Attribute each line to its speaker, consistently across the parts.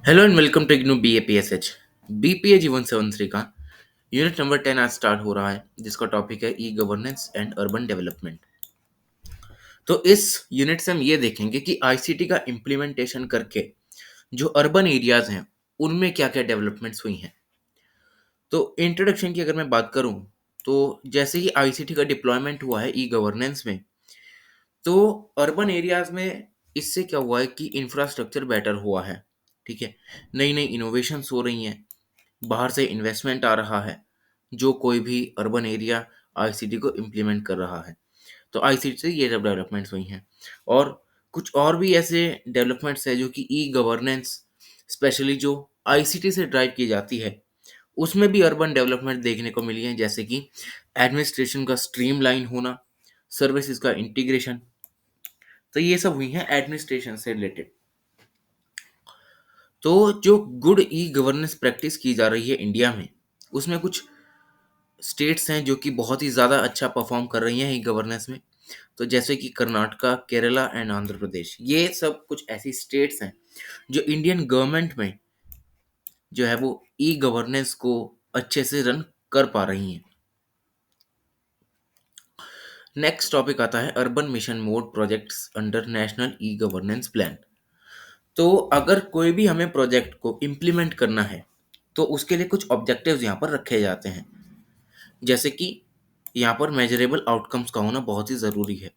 Speaker 1: Hello and welcome to IGNOU BAPSH BPA जीवन 73 का unit number 10 आज स्टार्ट हो रहा है जिसका टॉपिक है e governance and urban development. तो इस यूनिट से हम ये देखेंगे कि आईसीटी का इम्प्लीमेंटेशन करके जो अर्बन एरियाज हैं उनमें क्या क्या डेवलपमेंट्स हुई हैं। तो इंट्रोडक्शन की अगर मैं बात करूं तो जैसे ही आईसीटी का डिप्लॉयमेंट हुआ है ई गवर्नेंस में, तो अर्बन एरियाज में इससे क्या हुआ है कि इंफ्रास्ट्रक्चर बेटर हुआ है। ठीक है, नई नई इनोवेशंस हो रही हैं, बाहर से इन्वेस्टमेंट आ रहा है जो कोई भी अर्बन एरिया आईसीटी को इम्प्लीमेंट कर रहा है। तो आईसीटी से ये सब डेवलपमेंट्स हुई हैं और कुछ और भी ऐसे डेवलपमेंट्स है जो कि ई गवर्नेंस स्पेशली जो आईसीटी से ड्राइव की जाती है उसमें भी अर्बन डेवलपमेंट देखने को मिली है, जैसे कि एडमिनिस्ट्रेशन का स्ट्रीमलाइन होना, सर्विसेज का इंटीग्रेशन। तो ये सब हुई हैं एडमिनिस्ट्रेशन से रिलेटेड। तो जो गुड ई गवर्नेंस प्रैक्टिस की जा रही है इंडिया में, उसमें कुछ स्टेट्स हैं जो कि बहुत ही ज़्यादा अच्छा परफॉर्म कर रही हैं ई गवर्नेंस में। तो जैसे कि कर्नाटका, केरला एंड आंध्र प्रदेश, ये सब कुछ ऐसी स्टेट्स हैं जो इंडियन गवर्नमेंट में जो है वो ई गवर्नेंस को अच्छे से रन कर पा रही हैं। नेक्स्ट टॉपिक आता है urban mission mode projects under national e governance plan. तो अगर कोई भी हमें प्रोजेक्ट को इम्प्लीमेंट करना है तो उसके लिए कुछ ऑब्जेक्टिव्स यहाँ पर रखे जाते हैं, जैसे कि यहाँ पर मेजरेबल आउटकम्स का होना बहुत ही ज़रूरी है।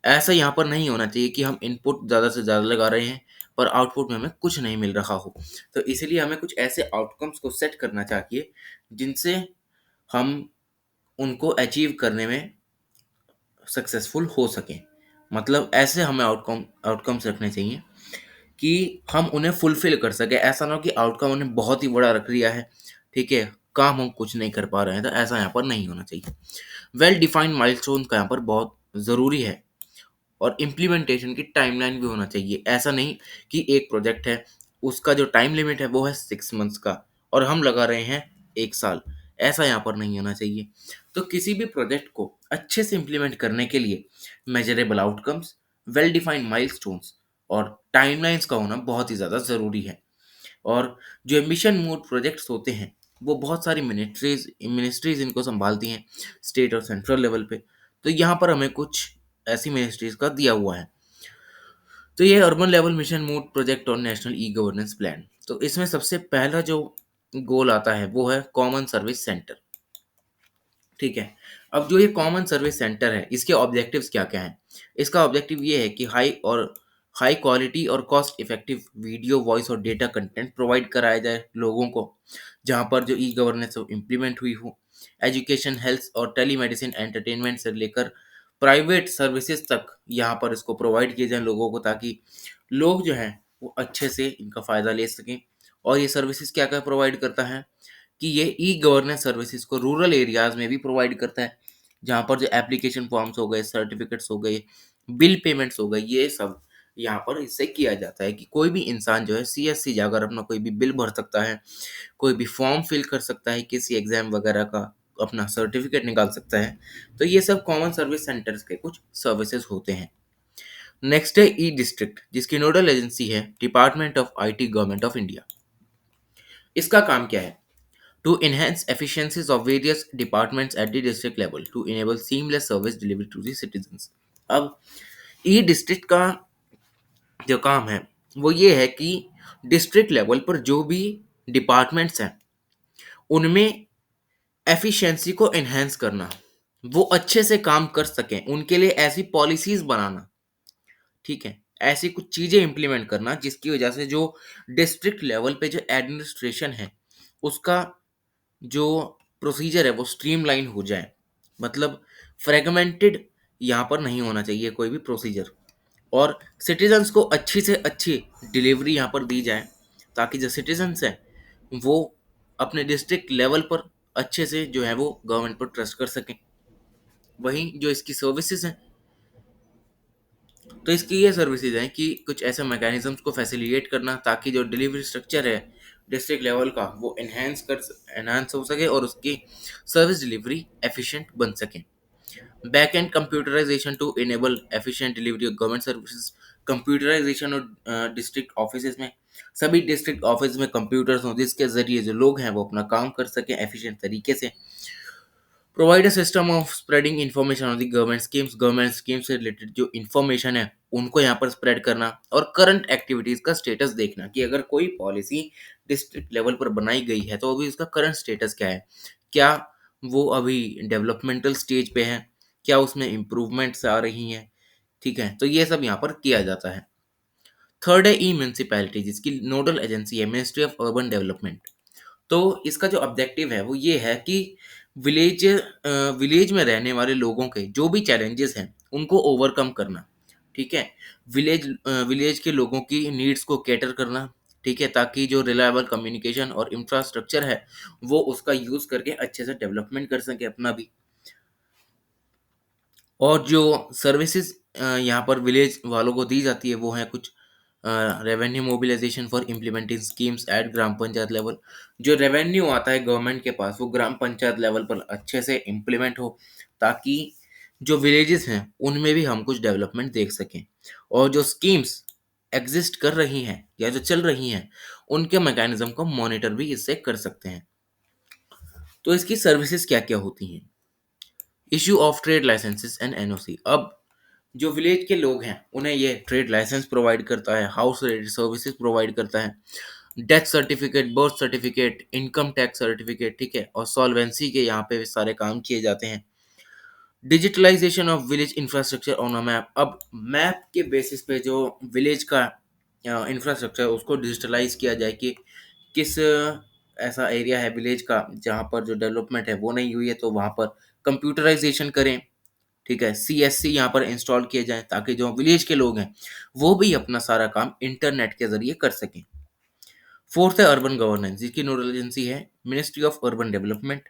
Speaker 1: ऐसा यहाँ पर नहीं होना चाहिए कि हम इनपुट ज़्यादा से ज़्यादा लगा रहे हैं पर आउटपुट में हमें कुछ नहीं मिल रहा हो। तो इसीलिए हमें कुछ ऐसे आउटकम्स को सेट करना चाहिए जिनसे हम उनको अचीव करने में सक्सेसफुल हो सकें। मतलब ऐसे हमें आउटकम्स रखने चाहिए कि हम उन्हें फुलफिल कर सके। ऐसा ना हो कि आउटकम उन्हें बहुत ही बड़ा रख लिया है, ठीक है, काम हम कुछ नहीं कर पा रहे हैं, तो ऐसा यहाँ पर नहीं होना चाहिए। वेल डिफाइंड माइलस्टोन का यहाँ पर बहुत ज़रूरी है और इम्प्लीमेंटेशन की टाइमलाइन भी होना चाहिए। ऐसा नहीं कि एक प्रोजेक्ट है, उसका जो टाइम लिमिट है वो है 6 मंथ्स का और हम लगा रहे हैं 1 साल। ऐसा यहाँ पर नहीं होना चाहिए। तो किसी भी प्रोजेक्ट को अच्छे से इम्प्लीमेंट करने के लिए measurable outcomes, well defined milestones और टाइमलाइंस का होना बहुत ही ज़्यादा ज़रूरी है। और जो एम्बिशन मोड प्रोजेक्ट्स होते हैं वो बहुत सारी मिनिस्ट्रीज इनको संभालती हैं, स्टेट और सेंट्रल लेवल पे। तो यहाँ पर हमें कुछ ऐसी मिनिस्ट्रीज का दिया हुआ है। तो ये urban level mission mode project और नेशनल ई गवर्नेंस प्लान। तो इसमें सबसे पहला जो गोल आता है वो है कॉमन सर्विस सेंटर। ठीक है, अब जो ये कॉमन सर्विस सेंटर है इसके ऑब्जेक्टिव्स क्या क्या हैं। इसका ऑब्जेक्टिव ये है कि हाई क्वालिटी और कॉस्ट इफेक्टिव वीडियो, वॉइस और डेटा कंटेंट प्रोवाइड कराया जाए लोगों को जहाँ पर जो ई गवर्नेंस इम्प्लीमेंट हुई हो। एजुकेशन, हेल्थ और टेलीमेडिसिन, एंटरटेनमेंट से लेकर प्राइवेट सर्विसेज तक यहाँ पर इसको प्रोवाइड किए जाएं लोगों को, ताकि लोग जो हैं वो अच्छे से इनका फ़ायदा ले सकें। और ये सर्विसेज क्या क्या प्रोवाइड करता है कि ये ई गवर्नेंस सर्विसेज को रूरल एरियाज में भी प्रोवाइड करता है, जहाँ पर जो एप्लीकेशन फॉर्म्स हो गए, सर्टिफिकेट्स हो गए, बिल पेमेंट्स हो गए, ये सब यहाँ पर इससे किया जाता है कि कोई भी इंसान जो है सीएससी जाकर अपना कोई भी बिल भर सकता है, कोई भी फॉर्म फिल कर सकता है, किसी एग्जाम वगैरह का अपना सर्टिफिकेट निकाल सकता है। तो ये सब कॉमन सर्विस सेंटर्स के कुछ सर्विसेज होते हैं। नेक्स्ट है ई डिस्ट्रिक्ट, जिसकी नोडल एजेंसी है department of IT, government of India. इसका काम क्या है? To enhance efficiencies of various departments at the district level to enable seamless service delivery to the citizens। अब ई डिस्ट्रिक्ट का जो काम है वो ये है कि डिस्ट्रिक्ट लेवल पर जो भी डिपार्टमेंट्स हैं उनमें एफिशिएंसी को एनहेंस करना, वो अच्छे से काम कर सकें, उनके लिए ऐसी पॉलिसीज बनाना। ठीक है, ऐसी कुछ चीज़ें इम्प्लीमेंट करना जिसकी वजह से जो डिस्ट्रिक्ट लेवल पे जो एडमिनिस्ट्रेशन है उसका जो प्रोसीजर है वो स्ट्रीमलाइन हो जाए। मतलब फ्रेगमेंटेड यहाँ पर नहीं होना चाहिए कोई भी प्रोसीजर, और सिटीजन्स को अच्छी से अच्छी डिलीवरी यहाँ पर दी जाए ताकि जो सिटीजन्स हैं वो अपने डिस्ट्रिक्ट लेवल पर अच्छे से जो है वो गवर्नमेंट पर ट्रस्ट कर सकें। वहीं जो इसकी सर्विसेज हैं, तो इसकी ये सर्विसेज हैं कि कुछ ऐसे मैकेनिज्म्स को फैसिलिटेट करना ताकि जो डिलीवरी स्ट्रक्चर है डिस्ट्रिक्ट लेवल का वो एनहांस हो सके और उसकी सर्विस डिलीवरी एफिशिएंट बन सके। Back end computerisation to enable efficient delivery of government services computerisation और डिस्ट्रिक्ट ऑफिसेज में, सभी डिस्ट्रिक्ट ऑफिस में कंप्यूटर्स हों जिसके ज़रिए जो लोग हैं वो अपना काम कर सकें एफिशिएंट तरीके से। Provide a system of spreading information on the government schemes से रिलेटेड जो इन्फॉर्मेशन है उनको यहाँ पर स्प्रेड करना, और करंट एक्टिविटीज़ का स्टेटस देखना कि अगर कोई पॉलिसी डिस्ट्रिक्ट लेवल पर बनाई गई है तो अभी उसका करंट स्टेटस क्या है, क्या वो अभी डेवलपमेंटल स्टेज पे है, क्या उसमें इम्प्रूवमेंट्स आ रही हैं, ठीक है, तो ये सब यहाँ पर किया जाता है। थर्ड है ई म्यूनसिपैलिटी, जिसकी नोडल एजेंसी है मिनिस्ट्री ऑफ अर्बन डेवलपमेंट। तो इसका जो ऑब्जेक्टिव है वो ये है कि विलेज में रहने वाले लोगों के जो भी चैलेंजेस हैं उनको ओवरकम करना, ठीक है, विलेज के लोगों की नीड्स को कैटर करना, ठीक है, ताकि जो रिलायबल कम्युनिकेशन और इंफ्रास्ट्रक्चर है वो उसका यूज़ करके अच्छे से डेवलपमेंट कर सके अपना भी। और जो सर्विसेज यहाँ पर विलेज वालों को दी जाती है वो है कुछ revenue mobilisation for implementing schemes at gram panchayat level. जो रेवेन्यू आता है गवर्नमेंट के पास वो ग्राम पंचायत लेवल पर अच्छे से इम्प्लीमेंट हो, ताकि जो विलेजेस हैं उनमें भी हम कुछ डेवलपमेंट देख सकें, और जो स्कीम्स एग्जिस्ट कर रही हैं या जो चल रही हैं उनके मैकेनिज्म को मॉनिटर भी इससे कर सकते हैं। तो इसकी सर्विसेज क्या क्या होती हैं? Issue of trade licences and NOC. अब जो विलेज के लोग हैं उन्हें ये ट्रेड लाइसेंस प्रोवाइड करता है, हाउस रिलेटेड सर्विसेज प्रोवाइड करता है, death certificate, birth certificate, income tax certificate, ठीक है, और सॉल्वेंसी के यहाँ पे सारे काम किए जाते हैं। Digitalisation of village infrastructure on a map. अब मैप के बेसिस पे जो विलेज का इंफ्रास्ट्रक्चर उसको डिजिटलाइज किया जाए कि किस ऐसा एरिया है विलेज का जहाँ पर जो डेवलपमेंट है वो नहीं हुई है तो वहाँ पर कंप्यूटराइजेशन करें, ठीक है, सीएससी यहाँ पर इंस्टॉल किए जाएँ ताकि जो विलेज के लोग हैं वो भी अपना सारा काम इंटरनेट के ज़रिए कर सकें। फोर्थ है अर्बन गवर्नेंस, जिसकी नोडल एजेंसी है मिनिस्ट्री ऑफ अर्बन डेवलपमेंट,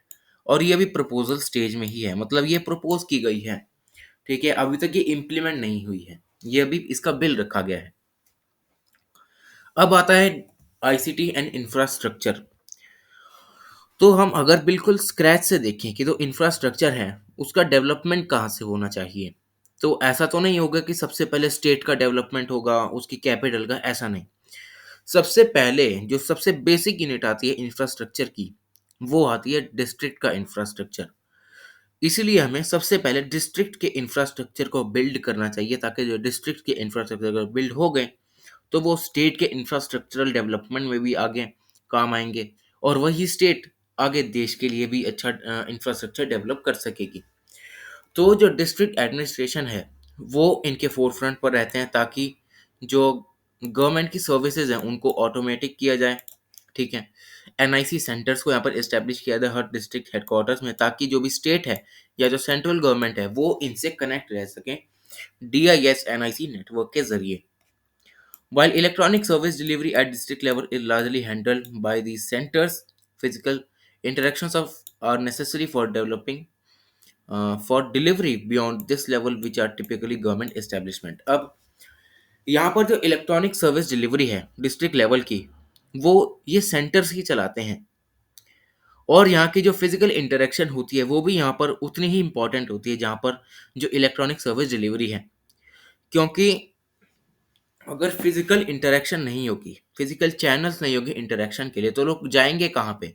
Speaker 1: और ये अभी प्रपोजल स्टेज में ही है, मतलब ये प्रपोज की गई है, ठीक है, अभी तक ये इम्प्लीमेंट नहीं हुई है, ये अभी इसका बिल रखा गया है। अब आता है आईसीटी एंड इंफ्रास्ट्रक्चर। तो हम अगर बिल्कुल स्क्रैच से देखें कि जो इंफ्रास्ट्रक्चर है उसका डेवलपमेंट कहाँ से होना चाहिए, तो ऐसा तो नहीं होगा कि सबसे पहले स्टेट का डेवलपमेंट होगा उसकी कैपिटल का, ऐसा नहीं। सबसे पहले जो सबसे बेसिक यूनिट आती है इंफ्रास्ट्रक्चर की वो आती है डिस्ट्रिक्ट का इंफ्रास्ट्रक्चर। इसीलिए हमें सबसे पहले डिस्ट्रिक्ट के इंफ्रास्ट्रक्चर को बिल्ड करना चाहिए, ताकि जो डिस्ट्रिक्ट के इंफ्रास्ट्रक्चर अगर बिल्ड हो गए तो वो स्टेट के इंफ्रास्ट्रक्चरल डेवलपमेंट में भी आगे काम आएंगे, और वही स्टेट आगे देश के लिए भी अच्छा इंफ्रास्ट्रक्चर डेवलप कर सकेगी। तो जो डिस्ट्रिक्ट एडमिनिस्ट्रेशन है वो इनके फोरफ्रंट पर रहते हैं, ताकि जो गवर्नमेंट की सर्विसेज हैं उनको ऑटोमेटिक किया जाए, ठीक है। एनआईसी सेंटर्स को यहाँ पर इस्टेब्लिश किया जाए हर डिस्ट्रिक्ट हेडक्वार्टर्स में, ताकि जो भी स्टेट है या जो सेंट्रल गवर्नमेंट है वो इनसे कनेक्ट रह सकें डीआईएस एनआईसी नेटवर्क के जरिए। While electronic service delivery at district level is largely handled by these centers, physical interactions are necessary for developing for delivery beyond this level, which are typically government establishment. अब यहाँ पर जो electronic service delivery है district level की वो ये centres ही चलाते हैं, और यहाँ की जो फिजिकल इंटरेक्शन होती है वो भी यहाँ पर उतनी ही इम्पोर्टेंट होती है जहाँ पर जो इलेक्ट्रॉनिक सर्विस डिलीवरी है, क्योंकि अगर फिजिकल इंटरेक्शन नहीं होगी, फिजिकल चैनल्स नहीं होगी इंटरेक्शन के लिए, तो लोग जाएंगे कहाँ पे,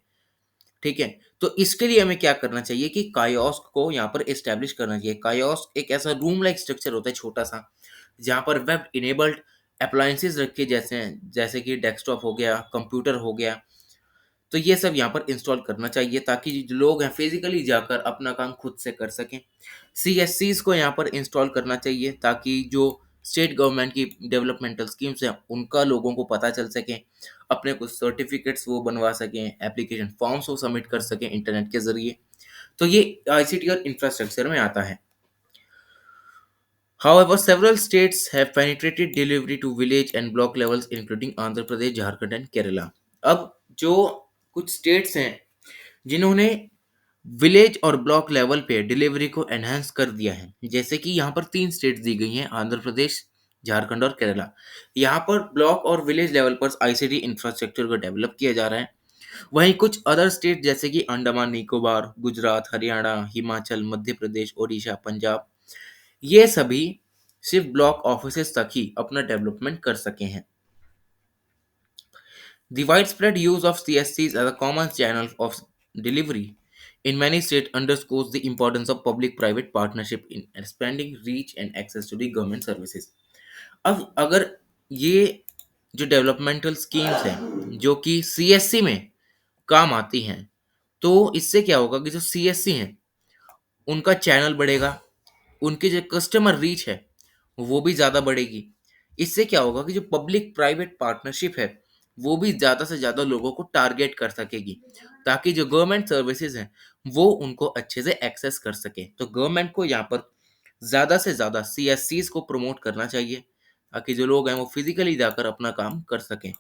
Speaker 1: ठीक है। तो इसके लिए हमें क्या करना चाहिए कि कायोस्क को यहाँ पर एस्टेब्लिश करना चाहिए। कायोस्क एक ऐसा रूम लाइक स्ट्रक्चर होता है छोटा सा, जहाँ पर वेब इनेबल्ड अप्लायंसेस रखे जैसे जैसे कि डेस्कटॉप हो गया, कंप्यूटर हो गया, तो ये सब यहाँ पर इंस्टॉल करना चाहिए ताकि जो लोग हैं फिजिकली जाकर अपना काम खुद से कर सकें। सीएससीज को यहाँ पर इंस्टॉल करना चाहिए ताकि जो स्टेट गवर्नमेंट की डेवलपमेंटल स्कीम्स हैं उनका लोगों को पता चल सके, अपने कुछ सर्टिफिकेट्स वो बनवा सकें, एप्लीकेशन फॉर्म्स वो सबमिट कर सकें इंटरनेट के ज़रिए। तो ये आईसीटी और इंफ्रास्ट्रक्चर में आता है। However, several states have penetrated delivery to village and block levels, including Andhra Pradesh, Jharkhand and Kerala. अब जो कुछ स्टेट्स हैं जिन्होंने विलेज और ब्लॉक लेवल पे डिलीवरी को एनहांस कर दिया है, जैसे कि यहाँ पर तीन स्टेट्स दी गई हैं, आंध्र प्रदेश, झारखंड और केरला। यहाँ पर ब्लॉक और विलेज लेवल पर आईसीटी इंफ्रास्ट्रक्चर को डेवलप किया जा रहा है। वहीं कुछ अदर स्टेट जैसे कि अंडमान निकोबार, गुजरात, हरियाणा, हिमाचल, मध्य प्रदेश, ओडिशा, पंजाब, ये सभी सिर्फ ब्लॉक ऑफिसेस तक ही अपना डेवलपमेंट कर सके हैं। The widespread use of CSCs as a common channel of delivery in many states underscores the importance of public-private partnership in expanding reach and access to the government services. अब अगर ये जो developmental schemes हैं जो कि CSC में काम आती हैं, तो इससे क्या होगा कि जो सीएससी हैं उनका चैनल बढ़ेगा, उनकी जो कस्टमर रीच है वो भी ज़्यादा बढ़ेगी। इससे क्या होगा कि जो पब्लिक प्राइवेट पार्टनरशिप है वो भी ज़्यादा से ज़्यादा लोगों को टारगेट कर सकेगी, ताकि जो गवर्नमेंट सर्विसेज हैं वो उनको अच्छे से एक्सेस कर सके। तो गवर्नमेंट को यहाँ पर ज़्यादा से ज़्यादा सीएससीज को प्रमोट करना चाहिए, ताकि जो लोग हैं वो फिजिकली जाकर अपना काम कर सकें।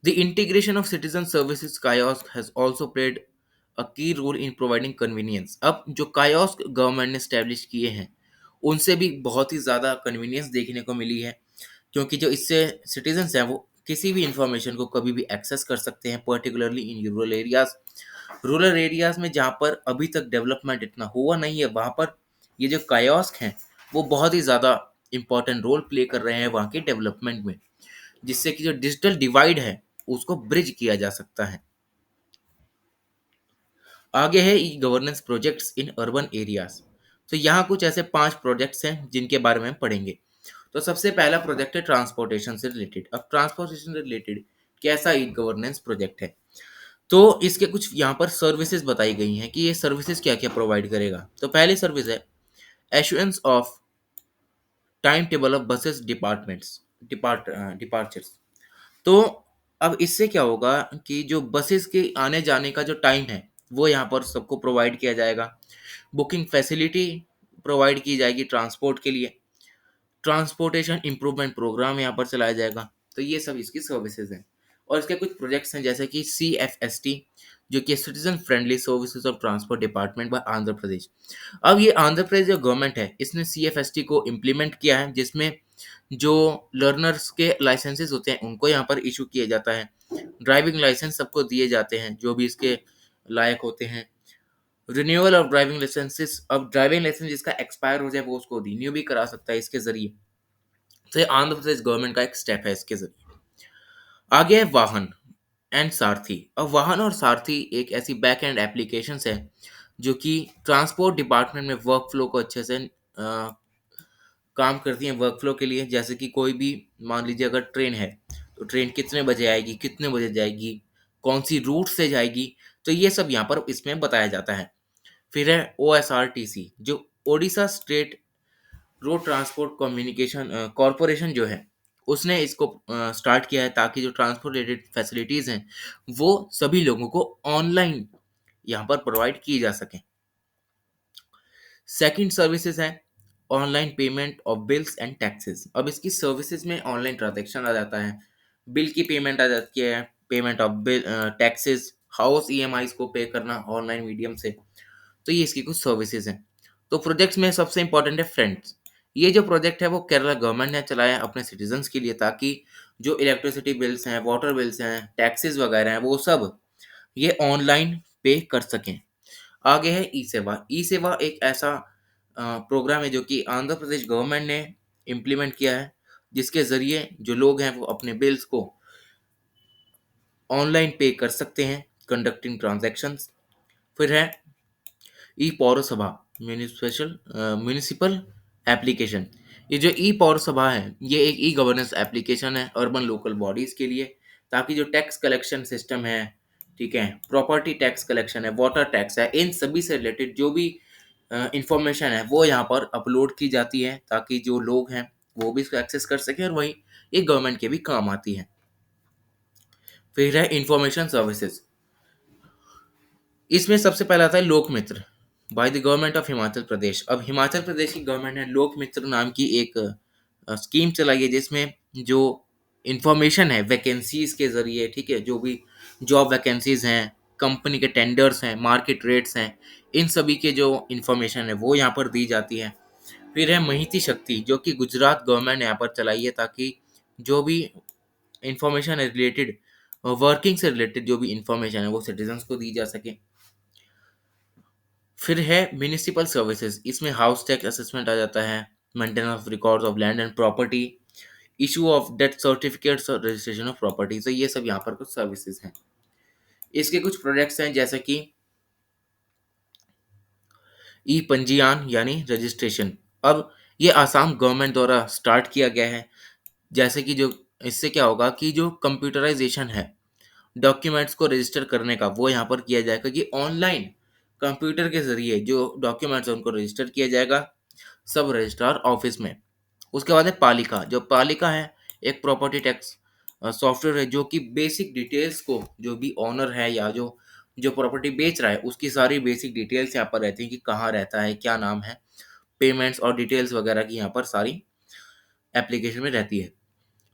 Speaker 1: The integration of citizen services kiosk has also played a key role in providing convenience. अब जो कायोस्क गवर्नमेंट ने स्टैब्लिश किए हैं उनसे भी बहुत ही ज़्यादा कन्वीनियंस देखने को मिली है, क्योंकि जो इससे सिटीजन्स हैं वो किसी भी इंफॉर्मेशन को कभी भी एक्सेस कर सकते हैं, particularly in rural areas. Rural areas में जहाँ पर अभी तक डेवलपमेंट इतना हुआ नहीं है, वहाँ पर ये जो कायोस्क हैं वो बहुत ही ज़्यादा इंपॉर्टेंट रोल प्ले कर रहे हैं वहाँ के डेवलपमेंट में, जिससे कि जो डिजिटल डिवाइड है उसको ब्रिज किया जा सकता है। आगे है e governance projects in urban areas. तो यहाँ कुछ ऐसे 5 प्रोजेक्ट्स हैं जिनके बारे में हम पढ़ेंगे। तो सबसे पहला प्रोजेक्ट है ट्रांसपोर्टेशन से रिलेटेड। अब ट्रांसपोर्टेशन से रिलेटेड कैसा ई गवर्नेंस प्रोजेक्ट है, तो इसके कुछ यहाँ पर सर्विसेज बताई गई हैं कि ये सर्विसेज क्या क्या प्रोवाइड करेगा। तो पहली सर्विस है assurance of time table of buses departures. तो अब इससे क्या होगा कि जो बसेस के आने जाने का जो टाइम है वो यहाँ पर सबको प्रोवाइड किया जाएगा। बुकिंग फैसिलिटी प्रोवाइड की जाएगी ट्रांसपोर्ट के लिए। ट्रांसपोर्टेशन इम्प्रूवमेंट प्रोग्राम यहाँ पर चलाया जाएगा। तो ये सब इसकी सर्विसेज हैं। और इसके कुछ प्रोजेक्ट्स हैं जैसे कि CFST, जो कि citizen friendly services of transport department by Andhra Pradesh. अब ये आंध्र प्रदेश जो गवर्नमेंट है इसने CFST को इम्प्लीमेंट किया है, जिसमें जो लर्नर्स के लाइसेंसेस होते हैं उनको यहाँ पर इशू किया जाता है। ड्राइविंग लाइसेंस सबको दिए जाते हैं जो भी इसके लायक होते हैं। रिन्यूअल ऑफ ड्राइविंग लाइसेंसेस, अब ड्राइविंग लाइसेंस जिसका एक्सपायर हो जाए वो उसको रिन्यू भी करा सकता है इसके जरिए। तो ये आंध्र प्रदेश गवर्नमेंट का एक स्टेप है इसके जरिए। आगे है वाहन एंड सारथी। अब वाहन और सारथी एक ऐसी बैक एंड एप्लीकेशन है जो कि ट्रांसपोर्ट डिपार्टमेंट में वर्क फ्लो को अच्छे से काम करती हैं वर्क फ्लो के लिए। जैसे कि कोई भी मान लीजिए अगर ट्रेन है तो ट्रेन कितने बजे आएगी, कितने बजे जाएगी, कौन सी रूट से जाएगी, तो ये सब यहाँ पर इसमें बताया जाता है। फिर है OSRTC, जो Odisha state road transport communication corporation जो है उसने इसको स्टार्ट किया है, ताकि जो ट्रांसपोर्ट रिलेटेड फैसिलिटीज़ हैं वो सभी लोगों को ऑनलाइन यहाँ पर प्रोवाइड की जा सकें। सेकंड सर्विसेज है online payment of bills and taxes. अब इसकी सर्विसेज में ऑनलाइन ट्रांजैक्शन आ जाता है, बिल की पेमेंट आ जाती है, payment of bill, taxes, house EMIs को पे करना ऑनलाइन मीडियम से। तो ये इसकी कुछ सर्विसेज हैं। तो प्रोजेक्ट्स में सबसे इंपॉर्टेंट है फ्रेंड्स। ये जो प्रोजेक्ट है वो केरला गवर्नमेंट ने चलाया है अपने सिटीजन्स के लिए, ताकि जो इलेक्ट्रिसिटी बिल्स हैं, वाटर बिल्स हैं, टैक्सेस वगैरह हैं, वो सब ये ऑनलाइन पे कर सकें। आगे है ई सेवा। ई सेवा एक ऐसा प्रोग्राम है जो कि आंध्र प्रदेश गवर्नमेंट ने इम्प्लीमेंट किया है, जिसके ज़रिए जो लोग हैं वो अपने बिल्स को ऑनलाइन पे कर सकते हैं कंडक्टिंग ट्रांजैक्शंस। फिर है ई पौरसभा म्यूनिसिपल एप्लीकेशन। ये जो ई पौरसभा है ये एक ई गवर्नेंस एप्लीकेशन है अर्बन लोकल बॉडीज़ के लिए, ताकि जो टैक्स कलेक्शन सिस्टम है, ठीक है, प्रॉपर्टी टैक्स कलेक्शन है, वाटर टैक्स है, इन सभी से रिलेटेड जो भी इंफॉर्मेशन है वो यहाँ पर अपलोड की जाती है, ताकि जो लोग हैं वो भी इसको एक्सेस कर सकें और वहीं ये गवर्नमेंट के भी काम आती है। फिर है इंफॉर्मेशन सर्विसेज। इसमें सबसे पहला आता है Lok Mitra by the government of Himachal Pradesh. अब हिमाचल प्रदेश की गवर्नमेंट ने लोक मित्र नाम की एक स्कीम चलाई है, जिसमें जो इंफॉर्मेशन है वैकेंसीज के जरिए, ठीक है, जो भी जॉब वैकेंसीज हैं, कंपनी के टेंडर्स हैं, मार्केट रेट्स हैं, इन सभी के जो इंफॉर्मेशन है वो यहाँ पर दी जाती है। फिर है महिती शक्ति, जो कि गुजरात गवर्नमेंट ने यहाँ पर चलाई है, ताकि जो भी इंफॉर्मेशन है रिलेटेड वर्किंग से रिलेटेड जो भी इंफॉर्मेशन है वो सिटीजन्स को दी जा सके। फिर है म्युनिसिपल सर्विसेज, इसमें हाउस टैक्स असेसमेंट आ जाता है, maintenance of records of land and property, issue of death certificates और रजिस्ट्रेशन ऑफ प्रॉपर्टी। तो ये सब यहाँ पर कुछ सर्विसेज हैं। इसके कुछ प्रोजेक्ट्स हैं जैसे कि ई पंजीयन यानी रजिस्ट्रेशन। अब ये आसाम गवर्नमेंट द्वारा स्टार्ट किया गया है। जैसे कि जो इससे क्या होगा कि जो कंप्यूटराइजेशन है डॉक्यूमेंट्स को रजिस्टर करने का, वो यहाँ पर किया जाएगा कि ऑनलाइन कंप्यूटर के जरिए जो डॉक्यूमेंट्स है उनको रजिस्टर किया जाएगा सब रजिस्ट्रार ऑफिस में। उसके बाद है पालिका। जो पालिका है एक प्रॉपर्टी टैक्स सॉफ्टवेयर है जो कि बेसिक डिटेल्स को, जो भी ऑनर है या जो जो प्रॉपर्टी बेच रहा है उसकी सारी बेसिक डिटेल्स यहाँ पर रहती है कि कहाँ रहता है, क्या नाम है, पेमेंट्स और डिटेल्स वगैरह की यहाँ पर सारी एप्लीकेशन में रहती है।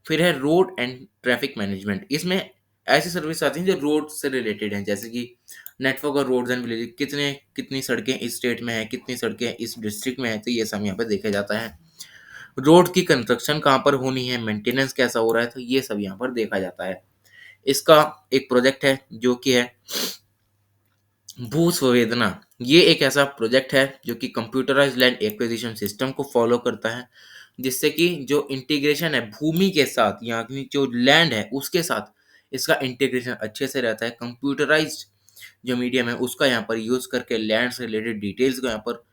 Speaker 1: फिर है रोड एंड ट्रैफिक मैनेजमेंट। इसमें ऐसी सर्विस आती हैं जो रोड से रिलेटेड हैं, जैसे कि नेटवर्क और रोड्स एंड विलेज, कितने कितनी सड़कें इस स्टेट में है, कितनी सड़कें इस डिस्ट्रिक्ट में है, तो ये सब यहाँ पे देखा जाता है। रोड की कंस्ट्रक्शन कहाँ पर होनी है, मेंटेनेंस कैसा हो रहा है, तो ये सब यहाँ पर देखा जाता है। इसका एक प्रोजेक्ट है जो कि है भू संवेदना। ये एक ऐसा प्रोजेक्ट है जो कि कंप्यूटराइज्ड लैंड एक्विजिशन सिस्टम को फॉलो करता है, जिससे कि जो इंटीग्रेशन है भूमि के साथ, यहाँ की जो लैंड है उसके साथ इसका इंटीग्रेशन अच्छे से रहता है। कंप्यूटराइज्ड जो मीडियम है उसका यहाँ पर यूज़ करके लैंड से रिलेटेड डिटेल्स को यहाँ पर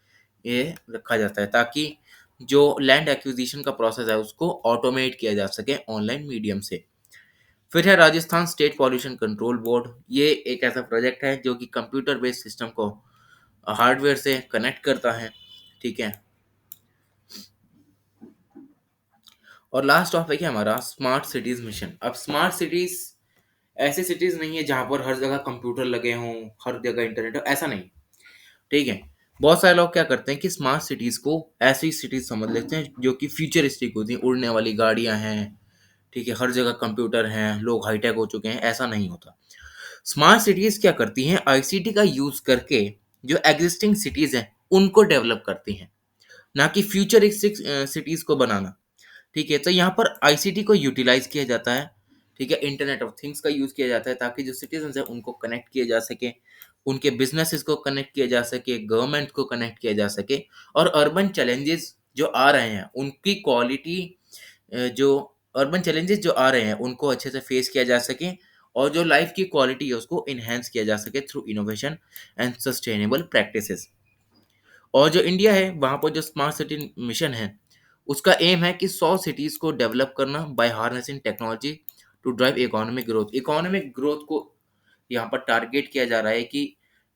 Speaker 1: ये रखा जाता है, ताकि जो लैंड एक्विजिशन का प्रोसेस है उसको ऑटोमेट किया जा सके ऑनलाइन मीडियम से। फिर है Rajasthan state pollution control board. ये एक ऐसा प्रोजेक्ट है जो कि कंप्यूटर बेस्ड सिस्टम को हार्डवेयर से कनेक्ट करता है। ठीक है। और लास्ट टॉपिक है हमारा स्मार्ट सिटीज मिशन। अब स्मार्ट सिटीज ऐसे सिटीज नहीं है जहां पर हर जगह कंप्यूटर लगे हों, हर जगह इंटरनेट हो, ऐसा नहीं। ठीक है। बहुत सारे लोग क्या करते हैं कि स्मार्ट सिटीज को ऐसी सिटीज समझ लेते हैं जो कि फ्यूचरिस्टिक होती हैं, उड़ने वाली गाड़ियां हैं, ठीक है, हर जगह कंप्यूटर हैं, लोग हाईटेक हो चुके हैं, ऐसा नहीं होता। स्मार्ट सिटीज क्या करती हैं, आईसीटी का यूज करके जो एग्जिस्टिंग सिटीज हैं उनको डेवलप करती हैं, ना कि फ्यूचरिस्टिक सिटीज को बनाना। ठीक है। तो यहाँ पर आईसीटी को यूटिलाइज किया जाता है। ठीक है। इंटरनेट ऑफ थिंग्स का यूज किया जाता है ताकि जो सिटीजन है उनको कनेक्ट किया जा सके, उनके बिजनेसेस को कनेक्ट किया जा सके, गवर्नमेंट को कनेक्ट किया जा सके, और अर्बन चैलेंजेस जो आ रहे हैं उनकी क्वालिटी, जो अर्बन चैलेंजेस जो आ रहे हैं उनको अच्छे से फेस किया जा सके, और जो लाइफ की क्वालिटी है उसको इन्हेंस किया जा सके through innovation and sustainable practices. और जो इंडिया है वहाँ पर जो स्मार्ट सिटी मिशन है उसका एम है कि 100 सिटीज को डेवलप करना by harnessing technology to drive economic growth. Economic growth को यहाँ पर टारगेट किया जा रहा है कि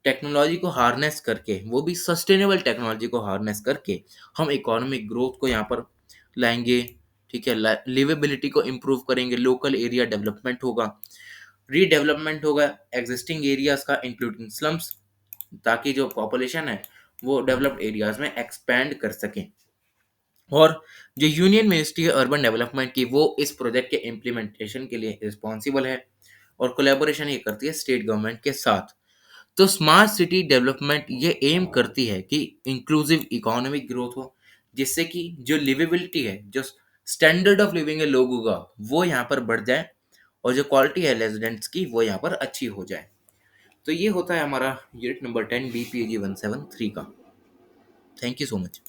Speaker 1: टेक्नोलॉजी को हार्नेस करके, वो भी सस्टेनेबल टेक्नोलॉजी को हार्नेस करके, हम इकोनॉमिक ग्रोथ को यहाँ पर लाएंगे। ठीक है। लिवेबिलिटी को इम्प्रूव करेंगे, लोकल एरिया डेवलपमेंट होगा, रीडेवलपमेंट होगा एग्जिस्टिंग एरियाज का इंक्लूडिंग स्लम्स, ताकि जो पॉपुलेशन है वो डेवलप्ड एरियाज में एक्सपैंड कर सकें। और जो यूनियन मिनिस्ट्री है अर्बन डेवलपमेंट की, वो इस प्रोजेक्ट के इम्प्लीमेंटेशन के लिए रिस्पॉन्सिबल है और कोलैबोरेशन ये करती है स्टेट गवर्नमेंट के साथ। तो स्मार्ट सिटी डेवलपमेंट ये एम करती है कि इंक्लूसिव इकोनॉमिक ग्रोथ हो, जिससे कि जो लिवेबिलिटी है, जो स्टैंडर्ड ऑफ लिविंग है लोगों का, वो यहाँ पर बढ़ जाए, और जो क्वालिटी है रेजिडेंट्स की वो यहाँ पर अच्छी हो जाए। तो ये होता है हमारा यूनिट नंबर 10 BPAG 173 का। Thank you so much.